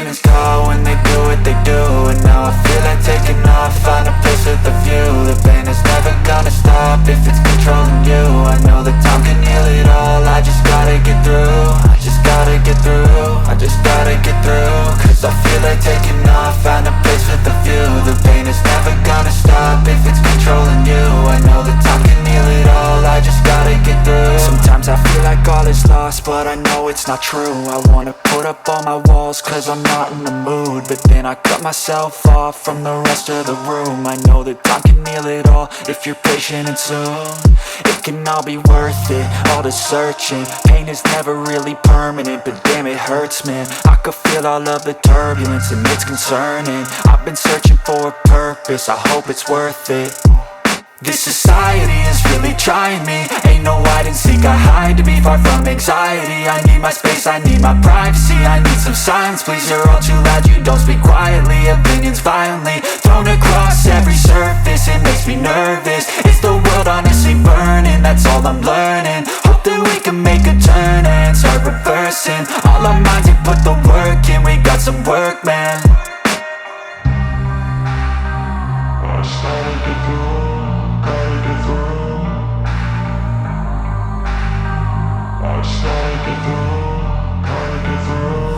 demons call when they do what they do. And now I feel like taking off, find a place with a view. The pain is never gonna stop if it's controlling you. I know that time can heal it all, I just gotta get through. I just gotta get through, I just gotta get through. Cause I feel like taking off, find a place with a view. The pain is never gonna stop if it's controlling you. I know that time can heal it all, I just gotta get through. Sometimes I feel like all is lost, but I know it's not true. I wanna put up all my walls cause I'm not in the mood, but then I cut myself off from the rest of the room. I know that time can heal it all if you're patient and soon. It can all be worth it, all the searching. Pain is never really permanent, but damn it hurts, man. I could feel all of the turbulence and it's concerning. I've been searching for a purpose, I hope it's worth it. This society is really trying me. Ain't no hide and seek, I hide to be far from anxiety. I need my space, I need my privacy. I need some silence, please, you're all too loud. You don't speak quietly, opinions violently thrown across every surface. It makes me nervous, it's the world honestly burning. That's all I'm learning, hope that we can make a turn and start reversing. All our minds, we put the work in, we got some work, man. I started to go.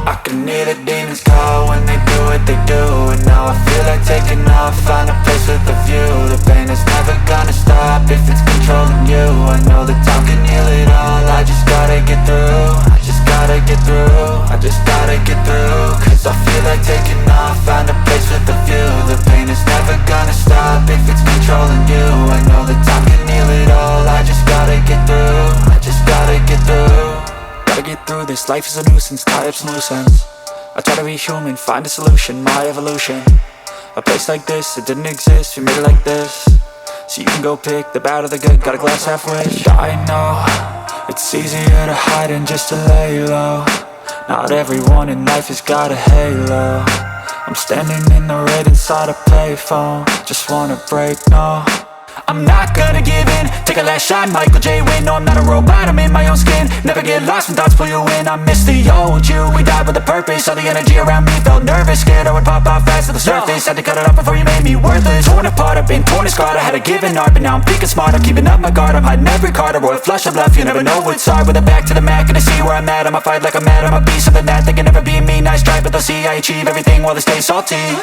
I can hear the demons call when they do what they do. And now I feel like taking off, find a place with a view. The pain is never gonna stop if it's controlling you. I know that time can heal it all, I just gotta get through. I just gotta get through, I just gotta get through. Cause I feel like taking off, find a place with a view. The pain is never gonna stop if it's controlling you. I know that time can heal it all, I just gotta get through. I just gotta get through. Gotta get through this, life is a nuisance, tie up some loose ends. I try to be human, find a solution, my evolution. A place like this, it didn't exist, we made it like this. So you can go pick the bad or the good, got a glass halfway. I know, it's easier to hide than just to lay low. Not everyone in life has got a halo. I'm standing in the red inside a payphone, just wanna break, no. I'm not gonna give in, take a last shot, Michael J. Win. No, I'm not a robot, I'm in my own skin. Never get lost when thoughts pull you in. I miss the old you, we died with a purpose. All the energy around me felt nervous, scared I would pop off fast to the surface. Had to cut it off before you made me worthless. Torn apart, I've been torn and scarred. I had a given art, but now I'm thinking smart. I'm keeping up my guard, I'm hiding every card. A royal flush of love, you never know what's hard. With a back to the mat, gonna see where I'm at. I'ma fight like I'm mad, I'ma be something that they can never be me. Nice try, but they'll see I achieve everything while they stay salty.